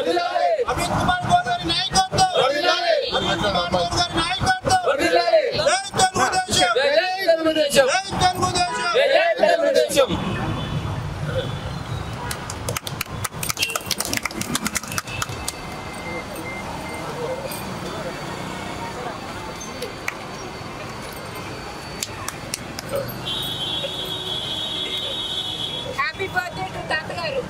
అమిత్ కుమార్ గౌడ్ గారి నాయకత్వం అమిత్ కుమార్ గౌడ్ గారి నాయకత్వం జై తెలుగుదేశం జై తెలుగుదేశం జై తెలుగుదేశం. హ్యాపీ బర్త్డే టు తాతగారు.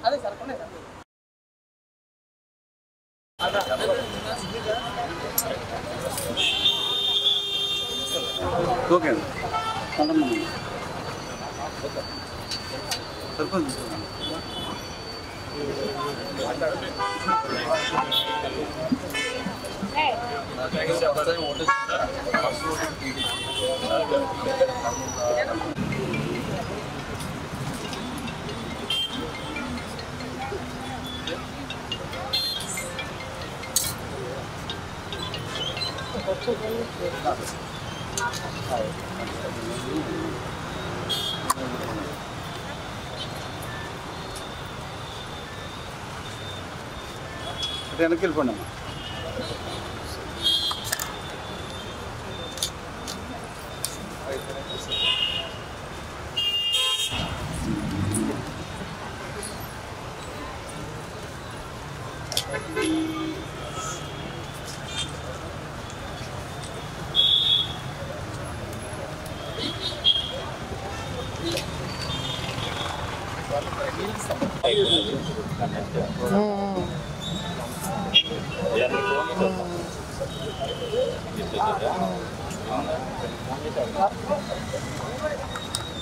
అదే సార్ కొనే ఓకే సర్పంచ్ వెనక్కి వెళ్ళిపోండి అమ్మా.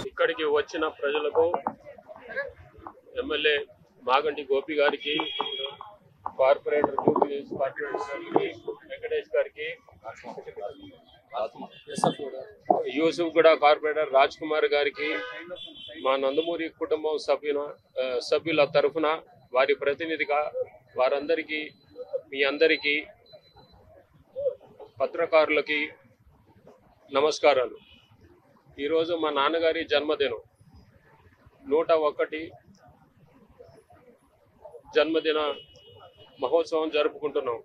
ఇక్కడికి వచ్చిన ప్రజలకు ఎమ్మెల్యే మాగంటి గోపి గారికి, కార్పొరేటర్ వెంకటేష్ గారికి, యూసుఫ్ కూడా కార్పొరేటర్ రాజ్ కుమార్ గారికి, మా నందమూరి కుటుంబం సభ్యుల తరఫున వారి ప్రతినిధిగా వారందరికీ, మీ అందరికీ, పత్రకారులకి నమస్కారాలు. ఈరోజు మా నాన్నగారి జన్మదినం, 101 జన్మదిన మహోత్సవం జరుపుకుంటున్నాం.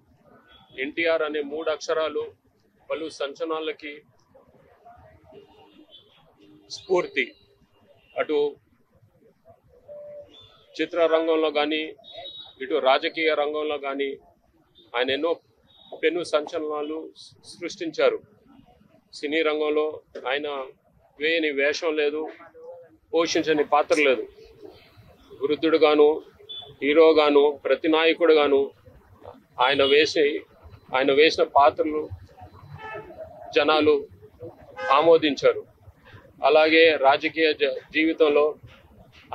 ఎన్టీఆర్ అనే 3 అక్షరాలు పలు సంచలనాలకి స్ఫూర్తి. అటు చిత్రరంగంలో కానీ, ఇటు రాజకీయ రంగంలో కానీ ఆయన ఎన్నో పెను సంచలనాలు సృష్టించారు. సినీ రంగంలో ఆయన వేయని వేషం లేదు, పోషించని పాత్ర లేదు. వృద్ధుడుగాను, హీరోగాను, ప్రతి నాయకుడుగాను ఆయన వేసిన పాత్రలు జనాలు ఆమోదించారు. అలాగే రాజకీయ జీవితంలో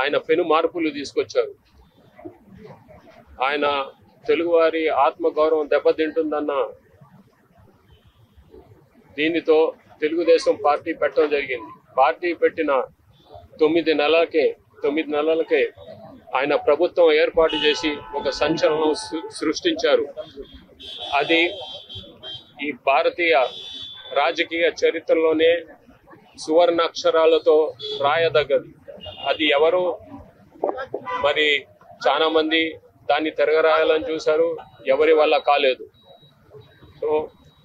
ఆయన పెను మార్పులు తీసుకొచ్చారు. ఆయన తెలుగువారి ఆత్మగౌరవం దెబ్బతింటుందన్న దీనితో తెలుగుదేశం పార్టీ పెట్టడం జరిగింది. పార్టీ పెట్టిన 9 నెలలకే ఆయన ప్రభుత్వం ఏర్పాటు చేసి ఒక సంచలనం సృష్టించారు. అది ఈ భారతీయ రాజకీయ చరిత్రలోనే సువర్ణ అక్షరాలతో రాయదగ్గది. అది ఎవరు మరి చాలా మంది దాన్ని తిరగరాయాలని చూశారు, ఎవరి వల్ల కాలేదు. సో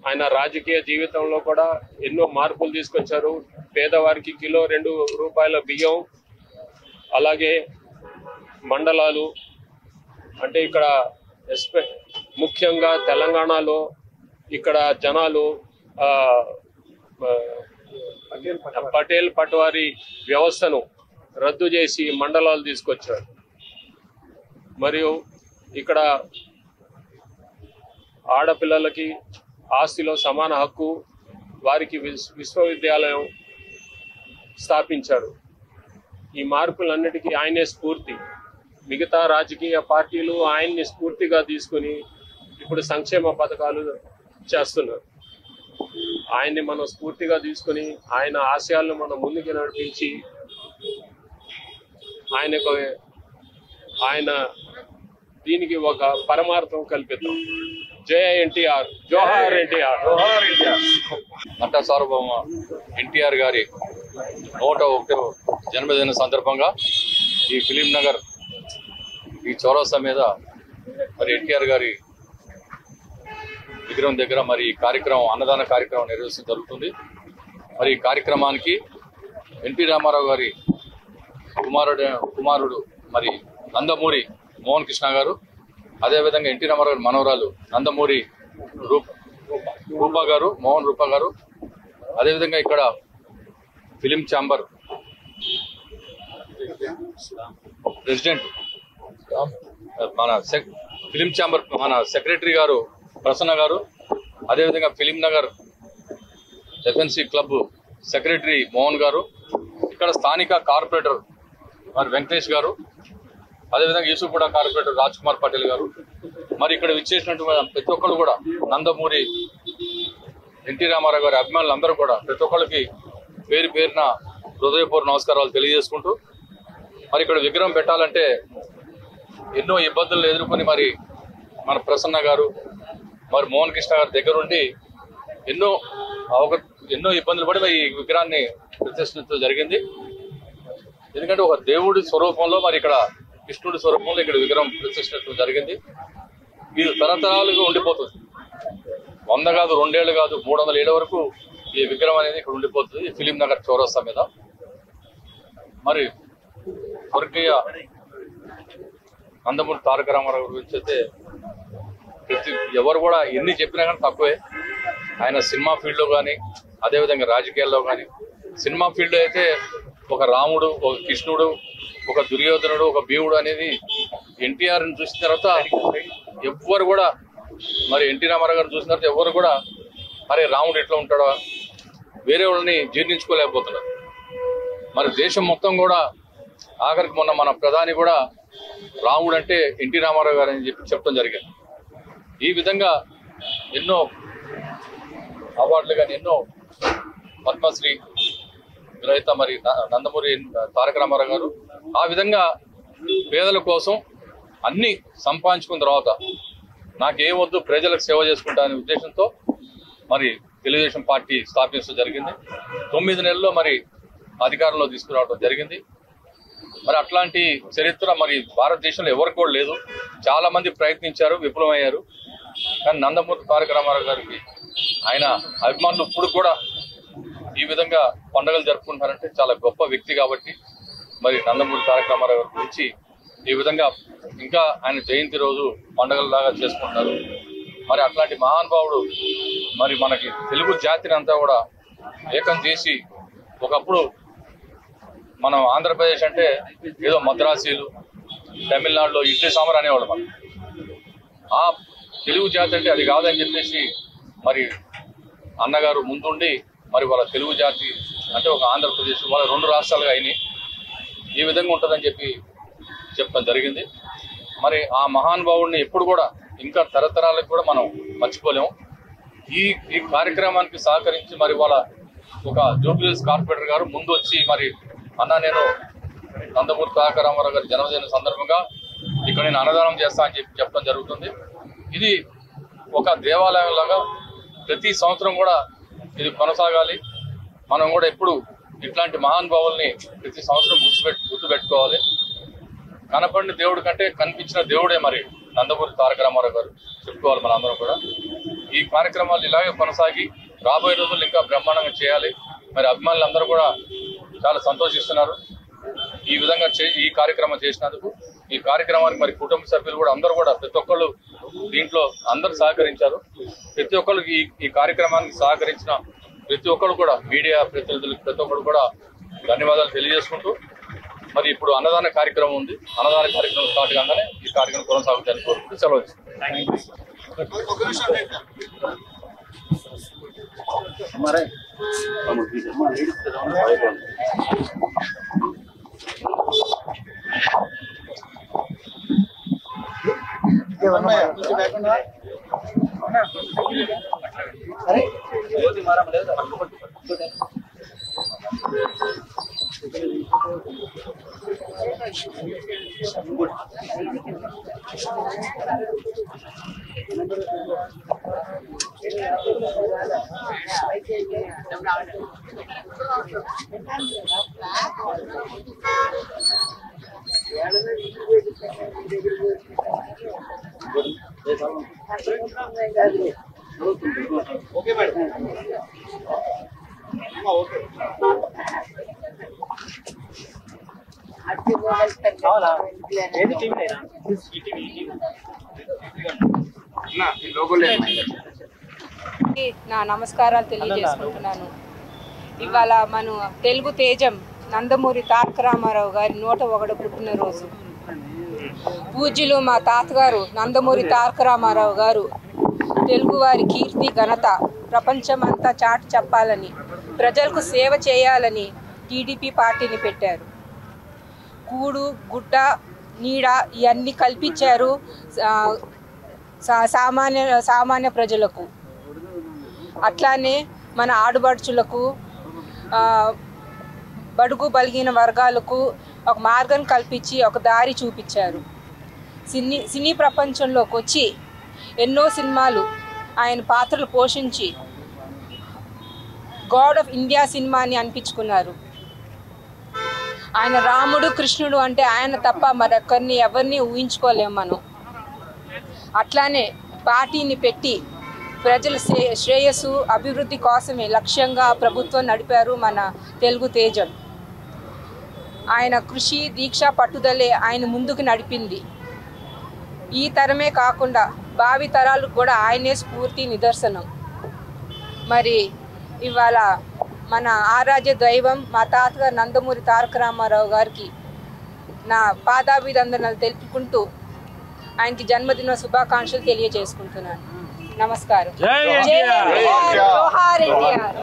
ఆయన రాజకీయ జీవితంలో కూడా ఎన్నో మార్పులు తీసుకొచ్చారు. పేదవారికి కిలో 2 రూపాయల బియ్యం, అలాగే మండలాలు, అంటే ఇక్కడ ముఖ్యంగా తెలంగాణలో ఇక్కడ జనాలు పటేల్ పట్వారీ వ్యవస్థను రద్దు చేసి మండలాలు తీసుకొచ్చారు. మరియు ఇక్కడ ఆడపిల్లలకి ఆస్తిలో సమాన హక్కు, వారికి విశ్వవిద్యాలయం స్థాపించారు. ఈ మార్పులన్నిటికీ ఆయనే స్ఫూర్తి. మిగతా రాజకీయ పార్టీలు ఆయన్ని స్ఫూర్తిగా తీసుకుని ఇప్పుడు సంక్షేమ పథకాలు చేస్తున్నారు. ఆయన్ని మనం స్ఫూర్తిగా తీసుకుని ఆయన ఆశయాలను మనం ముందుకు నడిపించి ఆయన దీనికి ఒక పరమార్థం కల్పిద్దాం. జై ఎన్టీఆర్, జోహార్ ఎన్టీఆర్. నట సార్వభౌమ ఎన్టీఆర్ గారి 101వ జన్మదిన సందర్భంగా ఈ ఫిలిం నగర్ ఈ చౌరస్తా మీద మరి ఎన్టీఆర్ గారి విగ్రహం దగ్గర మరి కార్యక్రమం, అన్నదాన కార్యక్రమం నిర్వహించడం జరుగుతుంది. మరి ఈ కార్యక్రమానికి ఎన్టీ రామారావు గారి కుమారుడు మరి నందమూరి మోహన్ కృష్ణ గారు, అదేవిధంగా ఎన్టీ రామారావు గారి మనవరాలు నందమూరి రూపా గారు, మోహన్ రూపా గారు, అదేవిధంగా ఇక్కడ ఫిలిం ఛాంబర్ ప్రెసిడెంట్ మన ఫిలిం ఛాంబర్ మన సెక్రటరీ గారు ప్రసన్న గారు, అదేవిధంగా film Nagar FNC club secretary Mohan గారు, ఇక్కడ స్థానిక కార్పొరేటర్ మరి వెంకటేష్ గారు, అదేవిధంగా యూసుఫ్గూడ కార్పొరేటర్ రాజ్ కుమార్ పటేల్ గారు, మరి ఇక్కడ విచ్చేసినటువంటి ప్రతి ఒక్కరు కూడా నందమూరి ఎన్టీ రామారావు గారి అభిమానులు అందరూ కూడా ప్రతి ఒక్కరికి పేరు పేరున హృదయపూర్వ నమస్కారాలు తెలియజేసుకుంటూ, మరి ఇక్కడ విగ్రహం పెట్టాలంటే ఎన్నో ఇబ్బందులు ఎదుర్కొని మరి మన ప్రసన్న గారు మరి మోహన్ కృష్ణ గారి దగ్గరుండి ఎన్నో ఇబ్బందులు పడి ఈ విగ్రహాన్ని ప్రతిష్ఠించడం జరిగింది. ఎందుకంటే ఒక దేవుడి స్వరూపంలో మరి ఇక్కడ కృష్ణుడి స్వరూపంలో ఇక్కడ విగ్రహం ప్రతిష్ఠించడం జరిగింది. ఇది తరతరాలుగా ఉండిపోతుంది. 100 కాదు, 2 ఏళ్ళు కాదు, 300 ఏళ్ళ వరకు ఈ విగ్రహం అనేది ఇక్కడ ఉండిపోతుంది ఫిలిం నగర్ చౌరస్తా మీద. మరి స్వర్గీయ నందమూరి తారక రామారావు గురించి అయితే ఎవరు కూడా ఎన్ని చెప్పినా కానీ తక్కువే. ఆయన సినిమా ఫీల్డ్లో కానీ, అదేవిధంగా రాజకీయాల్లో కానీ, సినిమా ఫీల్డ్లో అయితే ఒక రాముడు, ఒక కృష్ణుడు, ఒక దుర్యోధనుడు, ఒక భీముడు అనేది ఎన్టీఆర్ని చూసిన తర్వాత ఎవ్వరు కూడా, మరి ఎన్టీ రామారావు గారిని చూసిన తర్వాత ఎవరు కూడా అరే రాముడు ఎట్లా ఉంటాడో వేరే వాళ్ళని జీర్ణించుకోలేకపోతున్నారు. మరి దేశం మొత్తం కూడా ఆఖరికి మొన్న మన ప్రధాని కూడా రాముడు అంటే ఎన్టీ రామారావు గారు అని చెప్పడం జరిగింది. ఈ విధంగా ఎన్నో అవార్డులు కానీ, ఎన్నో పద్మశ్రీ గ్రహీత మరి నందమూరి తారక రామారావు గారు ఆ విధంగా పేదల కోసం అన్ని సంపాదించుకున్న తర్వాత నాకేమొద్దు ప్రజలకు సేవ చేసుకుంటా అనే ఉద్దేశంతో మరి తెలుగుదేశం పార్టీ స్థాపించడం జరిగింది. 9 నెలల్లో మరి అధికారంలో తీసుకురావడం జరిగింది. మరి అట్లాంటి చరిత్ర మరి భారతదేశంలో ఎవరికి కూడా లేదు. చాలా మంది ప్రయత్నించారు, విఫలమయ్యారు. కానీ నందమూరి తారక రామారావు గారికి ఆయన అభిమానులు ఇప్పుడు కూడా ఈ విధంగా పండుగలు జరుపుకుంటారంటే చాలా గొప్ప వ్యక్తి కాబట్టి మరి నందమూరి తారక రామారావు గారి గురించి ఈ విధంగా ఇంకా ఆయన జయంతి రోజు పండుగలలాగా చేసుకుంటారు. మరి అట్లాంటి మహానుభావుడు మరి మనకి తెలుగు జాతిని అంతా కూడా ఏకం చేసి, ఒకప్పుడు మనం ఆంధ్రప్రదేశ్ అంటే ఏదో మద్రాసీలు, తమిళనాడులో ఇడ్లీ సాంబార్ అనేవాళ్ళు. మనం ఆ తెలుగు జాతి అంటే అది కాదని చెప్పేసి మరి అన్నగారు ముందుండి మరి వాళ్ళ తెలుగు జాతి అంటే ఒక ఆంధ్రప్రదేశ్ వాళ్ళ 2 రాష్ట్రాలుగా అయినాయి. ఈ విధంగా ఉంటుందని చెప్పడం జరిగింది. మరి ఆ మహానుభావుడిని ఎప్పుడు కూడా ఇంకా తరతరాలకు కూడా మనం మర్చిపోలేము. ఈ కార్యక్రమానికి సహకరించి మరి వాళ్ళ ఒక జూబ్లీహిల్స్ కార్పొరేటర్ గారు ముందు వచ్చి మరి అన్న నేను నందమూరి తారక రామారావు గారి జన్మదిన సందర్భంగా ఇక్కడ నేను అన్నదానం చేస్తా అని చెప్పడం జరుగుతుంది. ఇది ఒక దేవాలయం లాగా ప్రతి సంవత్సరం కూడా ఇది కొనసాగాలి. మనం కూడా ఎప్పుడు ఇట్లాంటి మహానుభావుల్ని ప్రతి సంవత్సరం గుర్తుపెట్టుకోవాలి. కనపడిన దేవుడి కంటే కనిపించిన దేవుడే మరి నందమూరి తారక రామారావు గారు చెప్పుకోవాలి మన అందరం కూడా. ఈ కార్యక్రమాలు ఇలాగే కొనసాగి రాబోయే రోజులు ఇంకా బ్రహ్మాండంగా చేయాలి. మరి అభిమానులు అందరూ కూడా చాలా సంతోషిస్తున్నారు ఈ విధంగా ఈ కార్యక్రమం చేసినందుకు. ఈ కార్యక్రమానికి మరి కుటుంబ సభ్యులు కూడా అందరూ కూడా ప్రతి ఒక్కళ్ళు దీంట్లో అందరూ సహకరించారు. ప్రతి ఒక్కళ్ళు ఈ కార్యక్రమానికి సహకరించిన ప్రతి ఒక్కరు కూడా మీడియా ప్రతినిధులకు ప్రతి ఒక్కరు కూడా ధన్యవాదాలు తెలియజేసుకుంటూ మరి ఇప్పుడు అన్నదాన కార్యక్రమం ఉంది. అన్నదాన కార్యక్రమం స్టార్ట్ కాగానే ఈ కార్యక్రమం కొనసాగుతాయని కోరుకుంటూ సెలవు ఓకే మేడం. ఓకే అవునా ఏది టీవీ నా నమస్కారాలు తెలియజేసుకుంటున్నాను. ఇవాళ మన తెలుగు తేజం నందమూరి తారక రామారావు గారి 101వ పుట్టినరోజు. పూజ్యులు మా తాతగారు నందమూరి తారక రామారావు గారు తెలుగువారి కీర్తి ఘనత ప్రపంచమంతా చాటి చెప్పాలని, ప్రజలకు సేవ చేయాలని టీడీపీ పార్టీని పెట్టారు. కూడు గుడ్డ నీడ ఇవన్నీ కల్పించారు సామాన్య ప్రజలకు. అట్లానే మన ఆడబడుచులకు, బడుగు బలిగిన వర్గాలకు ఒక మార్గం కల్పించి ఒక దారి చూపించారు. సినీ ప్రపంచంలోకి వచ్చి ఎన్నో సినిమాలు ఆయన పాత్రలు పోషించి గాడ్ ఆఫ్ ఇండియా సినిమాని అనిపించుకున్నారు. ఆయన రాముడు కృష్ణుడు అంటే ఆయన తప్ప మరొకరిని ఎవరిని ఊహించుకోలేము మనం. అట్లానే పార్టీని పెట్టి ప్రజల శ్రేయస్సు అభివృద్ధి కోసమే లక్ష్యంగా ప్రభుత్వం నడిపారు మన తెలుగు తేజం. ఆయన కృషి దీక్ష పట్టుదలే ఆయన ముందుకు నడిపింది. ఈ తరమే కాకుండా భావి తరాలకు కూడా ఆయనే స్ఫూర్తి నిదర్శనం. మరి ఇవాళ మన ఆరాధ్య దైవం మా తాతగారు నందమూరి తారక రామారావు గారికి నా పాదాభివందనాలు తెలుపుకుంటూ ఆయనకి జన్మదిన శుభాకాంక్షలు తెలియజేసుకుంటున్నాను. నమస్కారం. జై జోహార్ ఎన్టీఆర్.